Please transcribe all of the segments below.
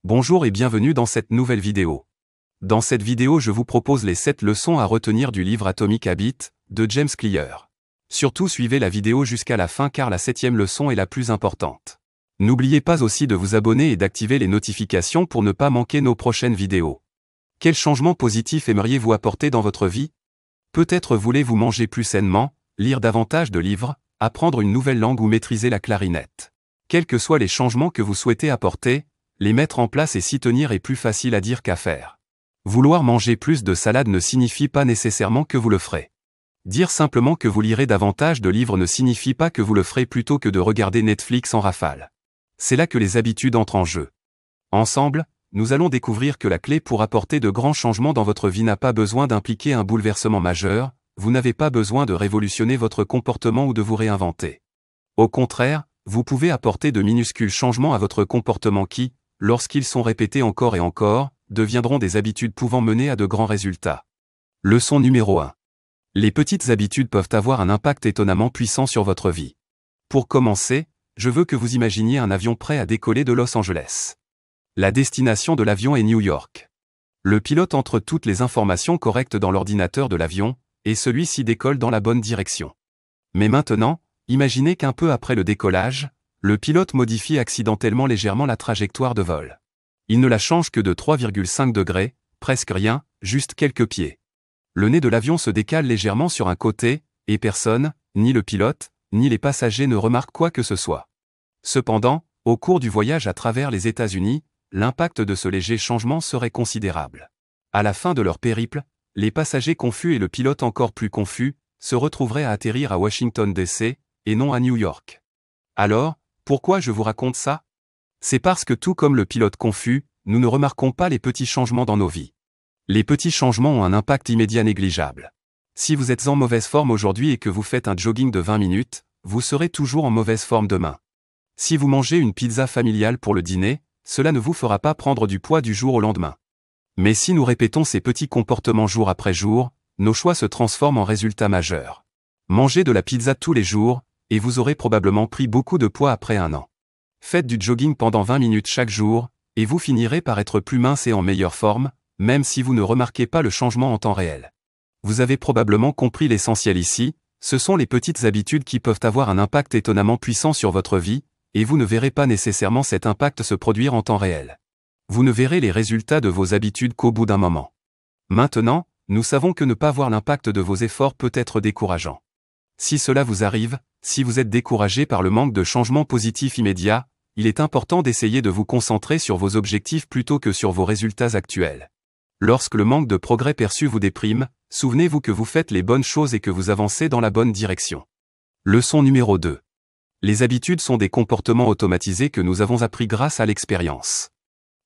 Bonjour et bienvenue dans cette nouvelle vidéo. Dans cette vidéo je vous propose les 7 leçons à retenir du livre Atomic Habits, de James Clear. Surtout suivez la vidéo jusqu'à la fin car la 7e leçon est la plus importante. N'oubliez pas aussi de vous abonner et d'activer les notifications pour ne pas manquer nos prochaines vidéos. Quel changement positif aimeriez-vous apporter dans votre vie? Peut-être voulez-vous manger plus sainement, lire davantage de livres, apprendre une nouvelle langue ou maîtriser la clarinette. Quels que soient les changements que vous souhaitez apporter, les mettre en place et s'y tenir est plus facile à dire qu'à faire. Vouloir manger plus de salade ne signifie pas nécessairement que vous le ferez. Dire simplement que vous lirez davantage de livres ne signifie pas que vous le ferez plutôt que de regarder Netflix en rafale. C'est là que les habitudes entrent en jeu. Ensemble, nous allons découvrir que la clé pour apporter de grands changements dans votre vie n'a pas besoin d'impliquer un bouleversement majeur, vous n'avez pas besoin de révolutionner votre comportement ou de vous réinventer. Au contraire, vous pouvez apporter de minuscules changements à votre comportement qui, lorsqu'ils sont répétés encore et encore, deviendront des habitudes pouvant mener à de grands résultats. Leçon numéro 1. Les petites habitudes peuvent avoir un impact étonnamment puissant sur votre vie. Pour commencer, je veux que vous imaginiez un avion prêt à décoller de Los Angeles. La destination de l'avion est New York. Le pilote entre toutes les informations correctes dans l'ordinateur de l'avion, et celui-ci décolle dans la bonne direction. Mais maintenant, imaginez qu'un peu après le décollage, le pilote modifie accidentellement légèrement la trajectoire de vol. Il ne la change que de 3,5 degrés, presque rien, juste quelques pieds. Le nez de l'avion se décale légèrement sur un côté, et personne, ni le pilote, ni les passagers ne remarquent quoi que ce soit. Cependant, au cours du voyage à travers les États-Unis, l'impact de ce léger changement serait considérable. À la fin de leur périple, les passagers confus et le pilote encore plus confus, se retrouveraient à atterrir à Washington DC, et non à New York. Alors, pourquoi je vous raconte ça? C'est parce que tout comme le pilote confus, nous ne remarquons pas les petits changements dans nos vies. Les petits changements ont un impact immédiat négligeable. Si vous êtes en mauvaise forme aujourd'hui et que vous faites un jogging de 20 minutes, vous serez toujours en mauvaise forme demain. Si vous mangez une pizza familiale pour le dîner, cela ne vous fera pas prendre du poids du jour au lendemain. Mais si nous répétons ces petits comportements jour après jour, nos choix se transforment en résultats majeurs. Mangez de la pizza tous les jours, et vous aurez probablement pris beaucoup de poids après un an. Faites du jogging pendant 20 minutes chaque jour, et vous finirez par être plus mince et en meilleure forme, même si vous ne remarquez pas le changement en temps réel. Vous avez probablement compris l'essentiel ici, ce sont les petites habitudes qui peuvent avoir un impact étonnamment puissant sur votre vie, et vous ne verrez pas nécessairement cet impact se produire en temps réel. Vous ne verrez les résultats de vos habitudes qu'au bout d'un moment. Maintenant, nous savons que ne pas voir l'impact de vos efforts peut être décourageant. Si cela vous arrive, si vous êtes découragé par le manque de changements positifs immédiats, il est important d'essayer de vous concentrer sur vos objectifs plutôt que sur vos résultats actuels. Lorsque le manque de progrès perçu vous déprime, souvenez-vous que vous faites les bonnes choses et que vous avancez dans la bonne direction. Leçon numéro 2. Les habitudes sont des comportements automatisés que nous avons appris grâce à l'expérience.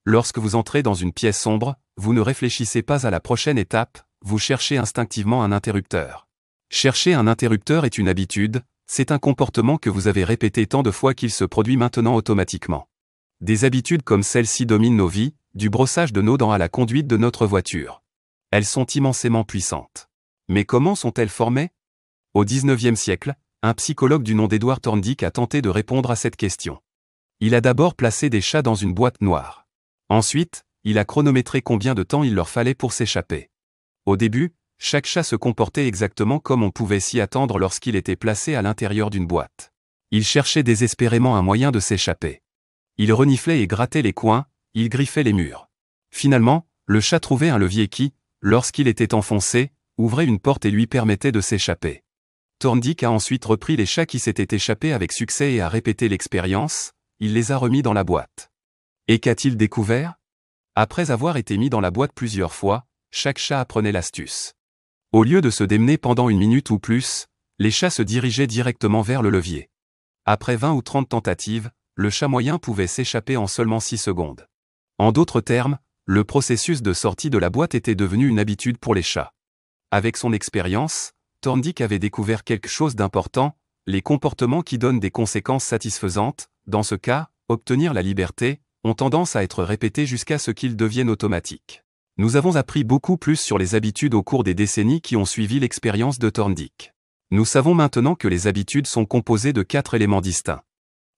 Lorsque vous entrez dans une pièce sombre, vous ne réfléchissez pas à la prochaine étape, vous cherchez instinctivement un interrupteur. Chercher un interrupteur est une habitude, c'est un comportement que vous avez répété tant de fois qu'il se produit maintenant automatiquement. Des habitudes comme celle-ci dominent nos vies, du brossage de nos dents à la conduite de notre voiture. Elles sont immensément puissantes. Mais comment sont-elles formées? Au XIXe siècle, un psychologue du nom d'Edward Thorndike a tenté de répondre à cette question. Il a d'abord placé des chats dans une boîte noire. Ensuite, il a chronométré combien de temps il leur fallait pour s'échapper. Au début, chaque chat se comportait exactement comme on pouvait s'y attendre lorsqu'il était placé à l'intérieur d'une boîte. Il cherchait désespérément un moyen de s'échapper. Il reniflait et grattait les coins, il griffait les murs. Finalement, le chat trouvait un levier qui, lorsqu'il était enfoncé, ouvrait une porte et lui permettait de s'échapper. Thorndike a ensuite repris les chats qui s'étaient échappés avec succès et a répété l'expérience, il les a remis dans la boîte. Et qu'a-t-il découvert? Après avoir été mis dans la boîte plusieurs fois, chaque chat apprenait l'astuce. Au lieu de se démener pendant une minute ou plus, les chats se dirigeaient directement vers le levier. Après 20 ou 30 tentatives, le chat moyen pouvait s'échapper en seulement 6 secondes. En d'autres termes, le processus de sortie de la boîte était devenu une habitude pour les chats. Avec son expérience, Thorndike avait découvert quelque chose d'important, les comportements qui donnent des conséquences satisfaisantes, dans ce cas, obtenir la liberté, ont tendance à être répétés jusqu'à ce qu'ils deviennent automatiques. Nous avons appris beaucoup plus sur les habitudes au cours des décennies qui ont suivi l'expérience de Thorndike. Nous savons maintenant que les habitudes sont composées de 4 éléments distincts.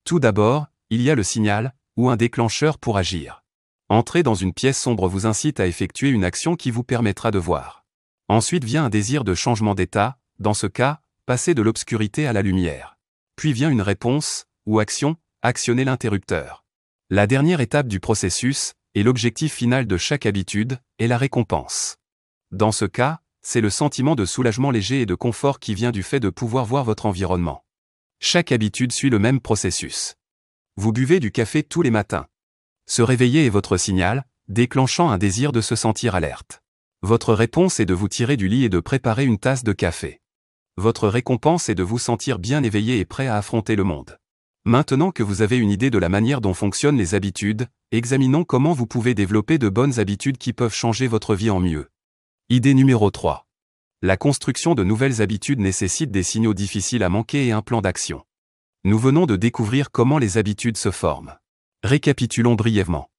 Tout d'abord, il y a le signal, ou un déclencheur pour agir. Entrer dans une pièce sombre vous incite à effectuer une action qui vous permettra de voir. Ensuite vient un désir de changement d'état, dans ce cas, passer de l'obscurité à la lumière. Puis vient une réponse, ou action, actionner l'interrupteur. La dernière étape du processus, et l'objectif final de chaque habitude, est la récompense. Dans ce cas, c'est le sentiment de soulagement léger et de confort qui vient du fait de pouvoir voir votre environnement. Chaque habitude suit le même processus. Vous buvez du café tous les matins. Se réveiller est votre signal, déclenchant un désir de se sentir alerte. Votre réponse est de vous tirer du lit et de préparer une tasse de café. Votre récompense est de vous sentir bien éveillé et prêt à affronter le monde. Maintenant que vous avez une idée de la manière dont fonctionnent les habitudes, examinons comment vous pouvez développer de bonnes habitudes qui peuvent changer votre vie en mieux. Idée numéro 3. La construction de nouvelles habitudes nécessite des signaux difficiles à manquer et un plan d'action. Nous venons de découvrir comment les habitudes se forment. Récapitulons brièvement.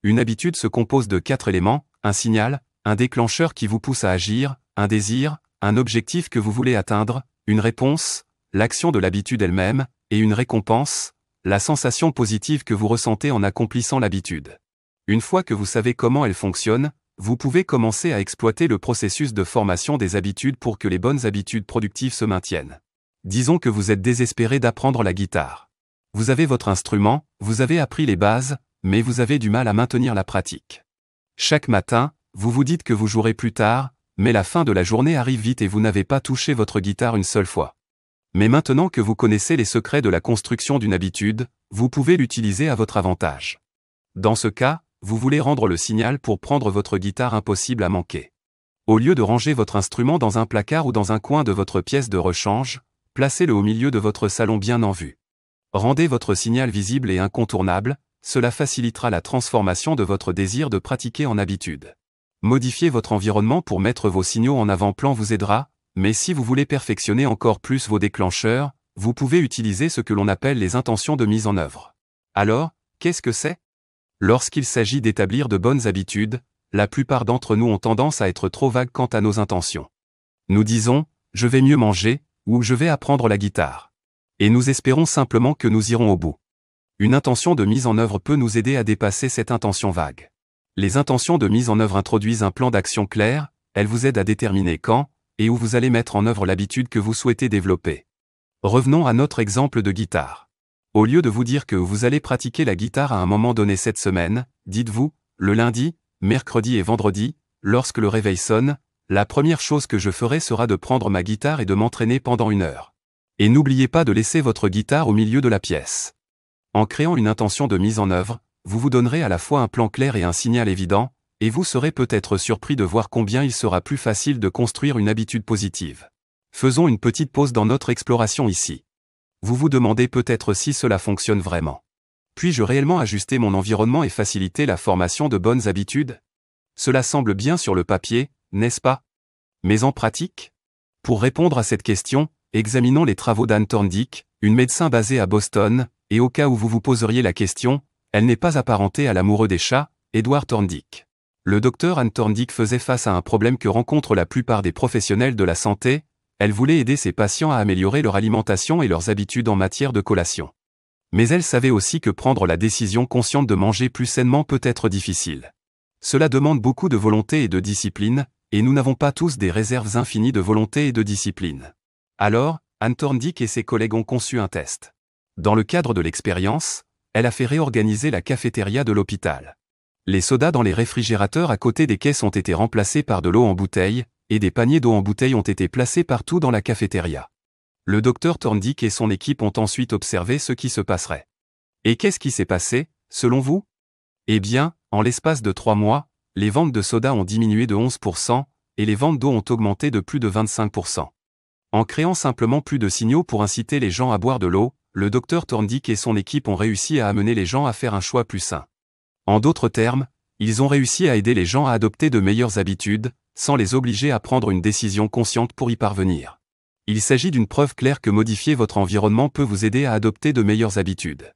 Une habitude se compose de 4 éléments, un signal, un déclencheur qui vous pousse à agir, un désir, un objectif que vous voulez atteindre, une réponse, l'action de l'habitude elle-même, et une récompense, la sensation positive que vous ressentez en accomplissant l'habitude. Une fois que vous savez comment elle fonctionne, vous pouvez commencer à exploiter le processus de formation des habitudes pour que les bonnes habitudes productives se maintiennent. Disons que vous êtes désespéré d'apprendre la guitare. Vous avez votre instrument, vous avez appris les bases, mais vous avez du mal à maintenir la pratique. Chaque matin, vous vous dites que vous jouerez plus tard, mais la fin de la journée arrive vite et vous n'avez pas touché votre guitare une seule fois. Mais maintenant que vous connaissez les secrets de la construction d'une habitude, vous pouvez l'utiliser à votre avantage. Dans ce cas, vous voulez rendre le signal pour prendre votre guitare impossible à manquer. Au lieu de ranger votre instrument dans un placard ou dans un coin de votre pièce de rechange, placez-le au milieu de votre salon bien en vue. Rendez votre signal visible et incontournable, cela facilitera la transformation de votre désir de pratiquer en habitude. Modifier votre environnement pour mettre vos signaux en avant-plan vous aidera, mais si vous voulez perfectionner encore plus vos déclencheurs, vous pouvez utiliser ce que l'on appelle les intentions de mise en œuvre. Alors, qu'est-ce que c'est ? Lorsqu'il s'agit d'établir de bonnes habitudes, la plupart d'entre nous ont tendance à être trop vagues quant à nos intentions. Nous disons « je vais mieux manger » ou « je vais apprendre la guitare ». Et nous espérons simplement que nous irons au bout. Une intention de mise en œuvre peut nous aider à dépasser cette intention vague. Les intentions de mise en œuvre introduisent un plan d'action clair, elles vous aident à déterminer quand et où vous allez mettre en œuvre l'habitude que vous souhaitez développer. Revenons à notre exemple de guitare. Au lieu de vous dire que vous allez pratiquer la guitare à un moment donné cette semaine, dites-vous, le lundi, mercredi et vendredi, lorsque le réveil sonne, la première chose que je ferai sera de prendre ma guitare et de m'entraîner pendant 1 heure. Et n'oubliez pas de laisser votre guitare au milieu de la pièce. En créant une intention de mise en œuvre, vous vous donnerez à la fois un plan clair et un signal évident, et vous serez peut-être surpris de voir combien il sera plus facile de construire une habitude positive. Faisons une petite pause dans notre exploration ici. Vous vous demandez peut-être si cela fonctionne vraiment. Puis-je réellement ajuster mon environnement et faciliter la formation de bonnes habitudes ? Cela semble bien sur le papier, n'est-ce pas ? Mais en pratique ? Pour répondre à cette question, examinons les travaux d'Anne Thorndike, une médecin basée à Boston, et au cas où vous vous poseriez la question, elle n'est pas apparentée à l'amoureux des chats, Edward Thorndike. Le docteur Anne Thorndike faisait face à un problème que rencontrent la plupart des professionnels de la santé, elle voulait aider ses patients à améliorer leur alimentation et leurs habitudes en matière de collation. Mais elle savait aussi que prendre la décision consciente de manger plus sainement peut être difficile. Cela demande beaucoup de volonté et de discipline, et nous n'avons pas tous des réserves infinies de volonté et de discipline. Alors, Anne Thorndike et ses collègues ont conçu un test. Dans le cadre de l'expérience, elle a fait réorganiser la cafétéria de l'hôpital. Les sodas dans les réfrigérateurs à côté des caisses ont été remplacés par de l'eau en bouteille, et des paniers d'eau en bouteille ont été placés partout dans la cafétéria. Le docteur Thorndike et son équipe ont ensuite observé ce qui se passerait. Et qu'est-ce qui s'est passé, selon vous ? Eh bien, en l'espace de 3 mois, les ventes de sodas ont diminué de 11%, et les ventes d'eau ont augmenté de plus de 25%. En créant simplement plus de signaux pour inciter les gens à boire de l'eau, le docteur Thorndike et son équipe ont réussi à amener les gens à faire un choix plus sain. En d'autres termes, ils ont réussi à aider les gens à adopter de meilleures habitudes, sans les obliger à prendre une décision consciente pour y parvenir. Il s'agit d'une preuve claire que modifier votre environnement peut vous aider à adopter de meilleures habitudes.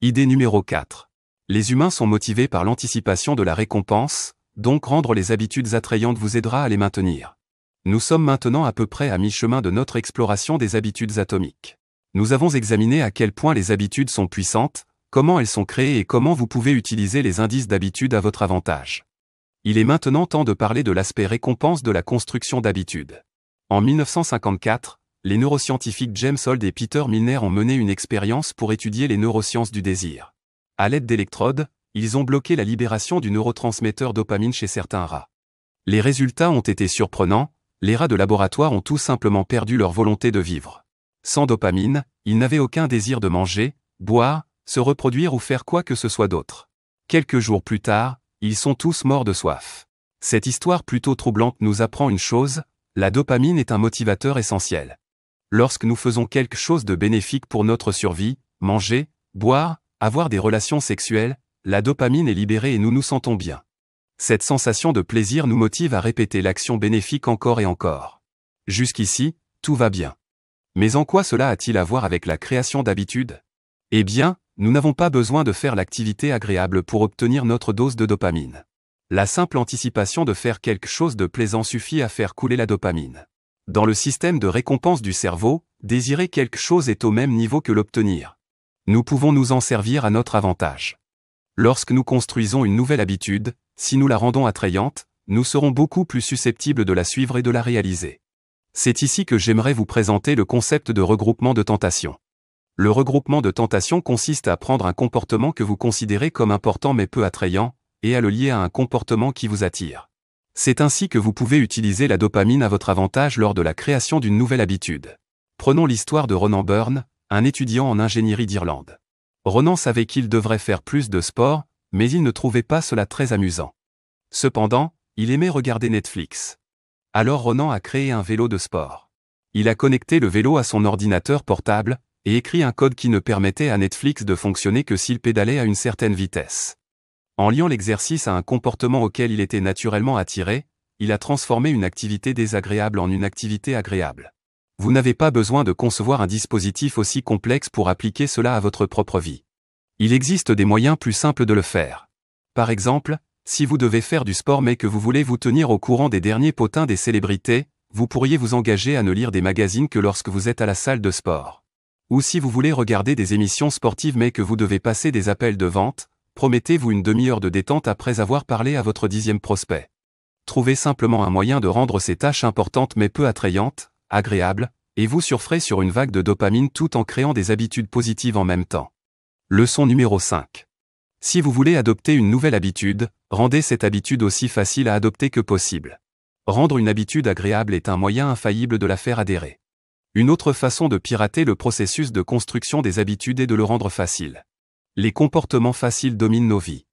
Idée numéro 4. Les humains sont motivés par l'anticipation de la récompense, donc rendre les habitudes attrayantes vous aidera à les maintenir. Nous sommes maintenant à peu près à mi-chemin de notre exploration des habitudes atomiques. Nous avons examiné à quel point les habitudes sont puissantes, comment elles sont créées et comment vous pouvez utiliser les indices d'habitude à votre avantage. Il est maintenant temps de parler de l'aspect récompense de la construction d'habitudes. En 1954, les neuroscientifiques James Holt et Peter Milner ont mené une expérience pour étudier les neurosciences du désir. À l'aide d'électrodes, ils ont bloqué la libération du neurotransmetteur dopamine chez certains rats. Les résultats ont été surprenants, les rats de laboratoire ont tout simplement perdu leur volonté de vivre. Sans dopamine, ils n'avaient aucun désir de manger, boire, se reproduire ou faire quoi que ce soit d'autre. Quelques jours plus tard, ils sont tous morts de soif. Cette histoire plutôt troublante nous apprend une chose, la dopamine est un motivateur essentiel. Lorsque nous faisons quelque chose de bénéfique pour notre survie, manger, boire, avoir des relations sexuelles, la dopamine est libérée et nous nous sentons bien. Cette sensation de plaisir nous motive à répéter l'action bénéfique encore et encore. Jusqu'ici, tout va bien. Mais en quoi cela a-t-il à voir avec la création d'habitudes? Eh bien, nous n'avons pas besoin de faire l'activité agréable pour obtenir notre dose de dopamine. La simple anticipation de faire quelque chose de plaisant suffit à faire couler la dopamine. Dans le système de récompense du cerveau, désirer quelque chose est au même niveau que l'obtenir. Nous pouvons nous en servir à notre avantage. Lorsque nous construisons une nouvelle habitude, si nous la rendons attrayante, nous serons beaucoup plus susceptibles de la suivre et de la réaliser. C'est ici que j'aimerais vous présenter le concept de regroupement de tentation. Le regroupement de tentation consiste à prendre un comportement que vous considérez comme important mais peu attrayant, et à le lier à un comportement qui vous attire. C'est ainsi que vous pouvez utiliser la dopamine à votre avantage lors de la création d'une nouvelle habitude. Prenons l'histoire de Ronan Byrne, un étudiant en ingénierie d'Irlande. Ronan savait qu'il devrait faire plus de sport, mais il ne trouvait pas cela très amusant. Cependant, il aimait regarder Netflix. Alors Ronan a créé un vélo de sport. Il a connecté le vélo à son ordinateur portable, et écrit un code qui ne permettait à Netflix de fonctionner que s'il pédalait à une certaine vitesse. En liant l'exercice à un comportement auquel il était naturellement attiré, il a transformé une activité désagréable en une activité agréable. Vous n'avez pas besoin de concevoir un dispositif aussi complexe pour appliquer cela à votre propre vie. Il existe des moyens plus simples de le faire. Par exemple, si vous devez faire du sport mais que vous voulez vous tenir au courant des derniers potins des célébrités, vous pourriez vous engager à ne lire des magazines que lorsque vous êtes à la salle de sport. Ou si vous voulez regarder des émissions sportives mais que vous devez passer des appels de vente, promettez-vous une demi-heure de détente après avoir parlé à votre 10e prospect. Trouvez simplement un moyen de rendre ces tâches importantes mais peu attrayantes, agréables, et vous surferez sur une vague de dopamine tout en créant des habitudes positives en même temps. Leçon numéro 5. Si vous voulez adopter une nouvelle habitude, rendez cette habitude aussi facile à adopter que possible. Rendre une habitude agréable est un moyen infaillible de la faire adhérer. Une autre façon de pirater le processus de construction des habitudes est de le rendre facile. Les comportements faciles dominent nos vies.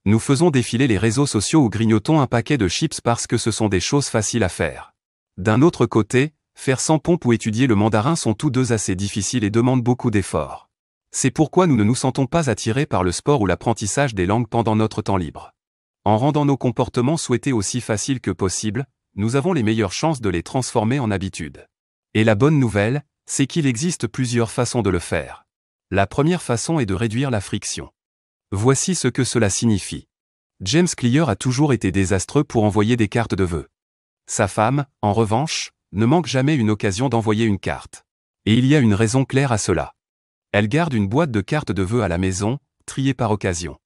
Nous faisons défiler les réseaux sociaux ou grignotons un paquet de chips parce que ce sont des choses faciles à faire. D'un autre côté, faire sans pompe ou étudier le mandarin sont tous deux assez difficiles et demandent beaucoup d'efforts. C'est pourquoi nous ne nous sentons pas attirés par le sport ou l'apprentissage des langues pendant notre temps libre. En rendant nos comportements souhaités aussi faciles que possible, nous avons les meilleures chances de les transformer en habitudes. Et la bonne nouvelle, c'est qu'il existe plusieurs façons de le faire. La première façon est de réduire la friction. Voici ce que cela signifie. James Clear a toujours été désastreux pour envoyer des cartes de vœux. Sa femme, en revanche, ne manque jamais une occasion d'envoyer une carte. Et il y a une raison claire à cela. Elle garde une boîte de cartes de vœux à la maison, triée par occasion.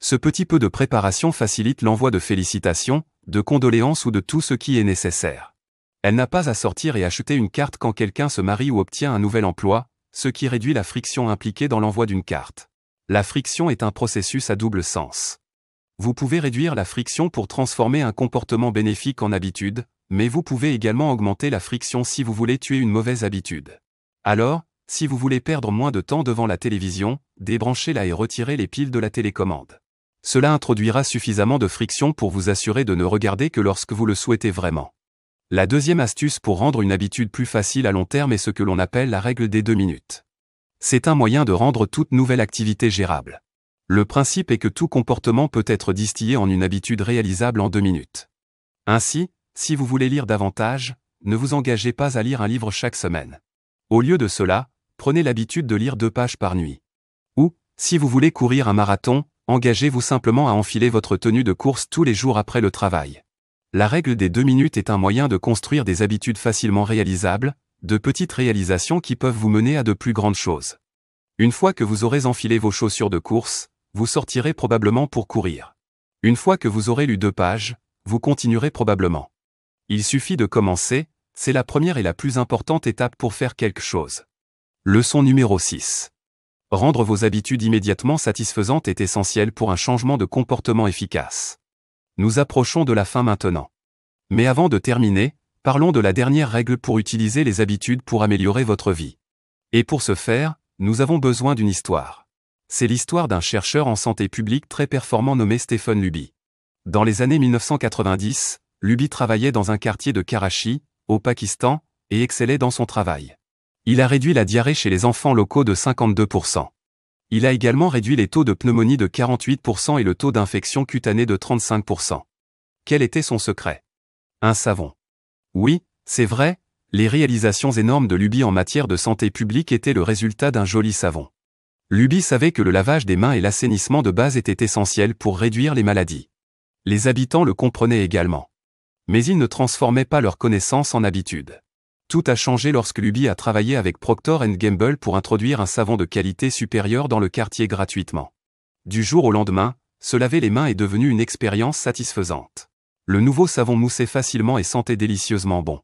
Ce petit peu de préparation facilite l'envoi de félicitations, de condoléances ou de tout ce qui est nécessaire. Elle n'a pas à sortir et acheter une carte quand quelqu'un se marie ou obtient un nouvel emploi, ce qui réduit la friction impliquée dans l'envoi d'une carte. La friction est un processus à double sens. Vous pouvez réduire la friction pour transformer un comportement bénéfique en habitude, mais vous pouvez également augmenter la friction si vous voulez tuer une mauvaise habitude. Alors, si vous voulez perdre moins de temps devant la télévision, débranchez-la et retirez les piles de la télécommande. Cela introduira suffisamment de friction pour vous assurer de ne regarder que lorsque vous le souhaitez vraiment. La deuxième astuce pour rendre une habitude plus facile à long terme est ce que l'on appelle la règle des 2 minutes. C'est un moyen de rendre toute nouvelle activité gérable. Le principe est que tout comportement peut être distillé en une habitude réalisable en 2 minutes. Ainsi, si vous voulez lire davantage, ne vous engagez pas à lire un livre chaque semaine. Au lieu de cela, prenez l'habitude de lire 2 pages par nuit. Ou, si vous voulez courir un marathon, engagez-vous simplement à enfiler votre tenue de course tous les jours après le travail. La règle des 2 minutes est un moyen de construire des habitudes facilement réalisables, de petites réalisations qui peuvent vous mener à de plus grandes choses. Une fois que vous aurez enfilé vos chaussures de course, vous sortirez probablement pour courir. Une fois que vous aurez lu 2 pages, vous continuerez probablement. Il suffit de commencer, c'est la première et la plus importante étape pour faire quelque chose. Leçon numéro 6. Rendre vos habitudes immédiatement satisfaisantes est essentiel pour un changement de comportement efficace. Nous approchons de la fin maintenant. Mais avant de terminer, parlons de la dernière règle pour utiliser les habitudes pour améliorer votre vie. Et pour ce faire, nous avons besoin d'une histoire. C'est l'histoire d'un chercheur en santé publique très performant nommé Stephen Luby. Dans les années 1990, Luby travaillait dans un quartier de Karachi, au Pakistan, et excellait dans son travail. Il a réduit la diarrhée chez les enfants locaux de 52%. Il a également réduit les taux de pneumonie de 48% et le taux d'infection cutanée de 35%. Quel était son secret? Un savon. Oui, c'est vrai, les réalisations énormes de Luby en matière de santé publique étaient le résultat d'un joli savon. Luby savait que le lavage des mains et l'assainissement de base étaient essentiels pour réduire les maladies. Les habitants le comprenaient également. Mais ils ne transformaient pas leurs connaissances en habitudes. Tout a changé lorsque Luby a travaillé avec Procter & Gamble pour introduire un savon de qualité supérieure dans le quartier gratuitement. Du jour au lendemain, se laver les mains est devenu une expérience satisfaisante. Le nouveau savon moussait facilement et sentait délicieusement bon.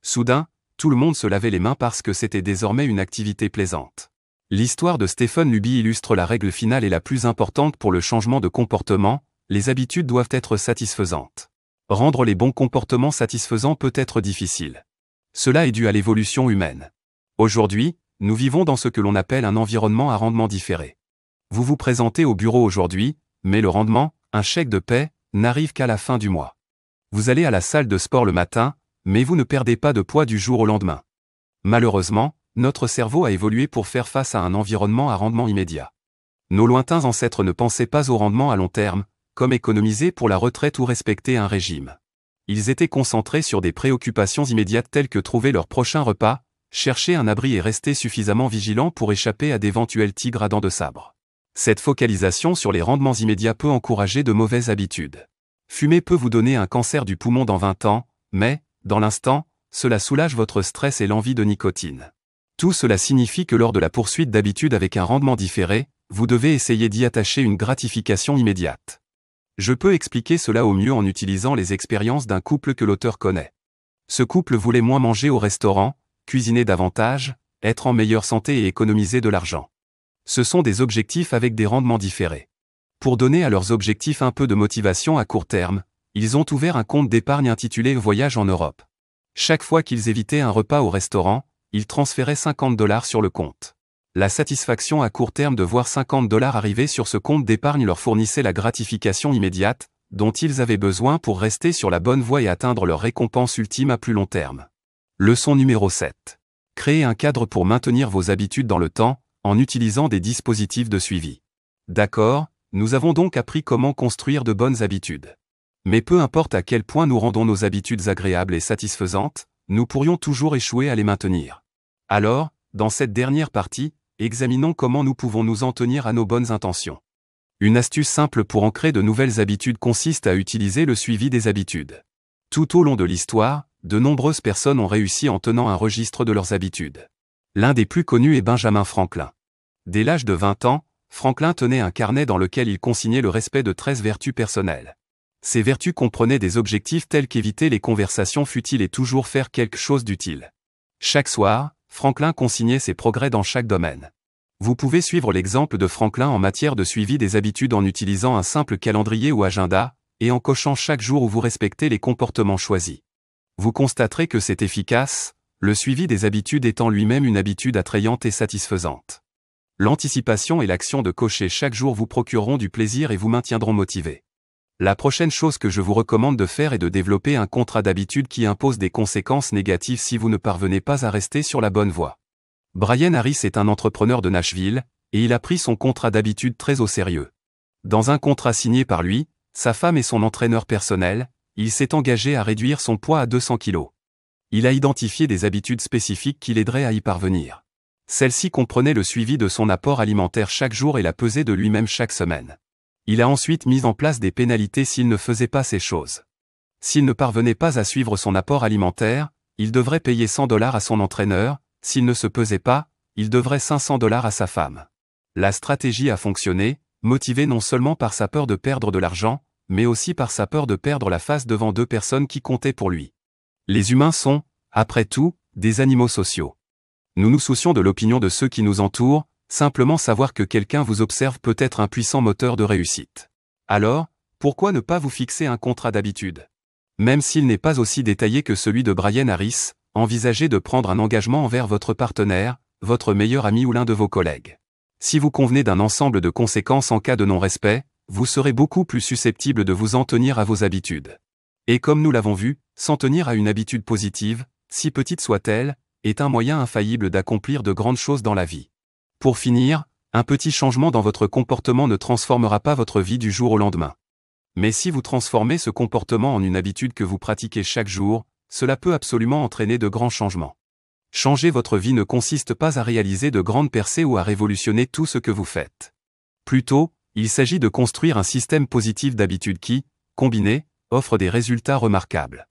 Soudain, tout le monde se lavait les mains parce que c'était désormais une activité plaisante. L'histoire de Stephen Luby illustre la règle finale et la plus importante pour le changement de comportement, les habitudes doivent être satisfaisantes. Rendre les bons comportements satisfaisants peut être difficile. Cela est dû à l'évolution humaine. Aujourd'hui, nous vivons dans ce que l'on appelle un environnement à rendement différé. Vous vous présentez au bureau aujourd'hui, mais le rendement, un chèque de paie, n'arrive qu'à la fin du mois. Vous allez à la salle de sport le matin, mais vous ne perdez pas de poids du jour au lendemain. Malheureusement, notre cerveau a évolué pour faire face à un environnement à rendement immédiat. Nos lointains ancêtres ne pensaient pas au rendement à long terme, comme économiser pour la retraite ou respecter un régime. Ils étaient concentrés sur des préoccupations immédiates telles que trouver leur prochain repas, chercher un abri et rester suffisamment vigilants pour échapper à d'éventuels tigres à dents de sabre. Cette focalisation sur les rendements immédiats peut encourager de mauvaises habitudes. Fumer peut vous donner un cancer du poumon dans 20 ans, mais, dans l'instant, cela soulage votre stress et l'envie de nicotine. Tout cela signifie que lors de la poursuite d'habitudes avec un rendement différé, vous devez essayer d'y attacher une gratification immédiate. Je peux expliquer cela au mieux en utilisant les expériences d'un couple que l'auteur connaît. Ce couple voulait moins manger au restaurant, cuisiner davantage, être en meilleure santé et économiser de l'argent. Ce sont des objectifs avec des rendements différés. Pour donner à leurs objectifs un peu de motivation à court terme, ils ont ouvert un compte d'épargne intitulé Voyage en Europe. Chaque fois qu'ils évitaient un repas au restaurant, ils transféraient $50 sur le compte. La satisfaction à court terme de voir $50 arriver sur ce compte d'épargne leur fournissait la gratification immédiate, dont ils avaient besoin pour rester sur la bonne voie et atteindre leur récompense ultime à plus long terme. Leçon numéro 7. Créez un cadre pour maintenir vos habitudes dans le temps, en utilisant des dispositifs de suivi. D'accord, nous avons donc appris comment construire de bonnes habitudes. Mais peu importe à quel point nous rendons nos habitudes agréables et satisfaisantes, nous pourrions toujours échouer à les maintenir. Alors, dans cette dernière partie, examinons comment nous pouvons nous en tenir à nos bonnes intentions. Une astuce simple pour ancrer de nouvelles habitudes consiste à utiliser le suivi des habitudes. Tout au long de l'histoire, de nombreuses personnes ont réussi en tenant un registre de leurs habitudes. L'un des plus connus est Benjamin Franklin. Dès l'âge de 20 ans, Franklin tenait un carnet dans lequel il consignait le respect de 13 vertus personnelles. Ces vertus comprenaient des objectifs tels qu'éviter les conversations futiles et toujours faire quelque chose d'utile. Chaque soir, Franklin consignait ses progrès dans chaque domaine. Vous pouvez suivre l'exemple de Franklin en matière de suivi des habitudes en utilisant un simple calendrier ou agenda, et en cochant chaque jour où vous respectez les comportements choisis. Vous constaterez que c'est efficace, le suivi des habitudes étant lui-même une habitude attrayante et satisfaisante. L'anticipation et l'action de cocher chaque jour vous procureront du plaisir et vous maintiendront motivé. La prochaine chose que je vous recommande de faire est de développer un contrat d'habitude qui impose des conséquences négatives si vous ne parvenez pas à rester sur la bonne voie. Brian Harris est un entrepreneur de Nashville, et il a pris son contrat d'habitude très au sérieux. Dans un contrat signé par lui, sa femme et son entraîneur personnel, il s'est engagé à réduire son poids à 200 kg. Il a identifié des habitudes spécifiques qui l'aideraient à y parvenir. Celles-ci comprenaient le suivi de son apport alimentaire chaque jour et la pesée de lui-même chaque semaine. Il a ensuite mis en place des pénalités s'il ne faisait pas ces choses. S'il ne parvenait pas à suivre son apport alimentaire, il devrait payer $100 à son entraîneur, s'il ne se pesait pas, il devrait $500 à sa femme. La stratégie a fonctionné, motivé non seulement par sa peur de perdre de l'argent, mais aussi par sa peur de perdre la face devant deux personnes qui comptaient pour lui. Les humains sont, après tout, des animaux sociaux. Nous nous soucions de l'opinion de ceux qui nous entourent, simplement savoir que quelqu'un vous observe peut être un puissant moteur de réussite. Alors, pourquoi ne pas vous fixer un contrat d'habitude? Même s'il n'est pas aussi détaillé que celui de Brian Harris, envisagez de prendre un engagement envers votre partenaire, votre meilleur ami ou l'un de vos collègues. Si vous convenez d'un ensemble de conséquences en cas de non-respect, vous serez beaucoup plus susceptible de vous en tenir à vos habitudes. Et comme nous l'avons vu, s'en tenir à une habitude positive, si petite soit-elle, est un moyen infaillible d'accomplir de grandes choses dans la vie. Pour finir, un petit changement dans votre comportement ne transformera pas votre vie du jour au lendemain. Mais si vous transformez ce comportement en une habitude que vous pratiquez chaque jour, cela peut absolument entraîner de grands changements. Changer votre vie ne consiste pas à réaliser de grandes percées ou à révolutionner tout ce que vous faites. Plutôt, il s'agit de construire un système positif d'habitudes qui, combiné, offre des résultats remarquables.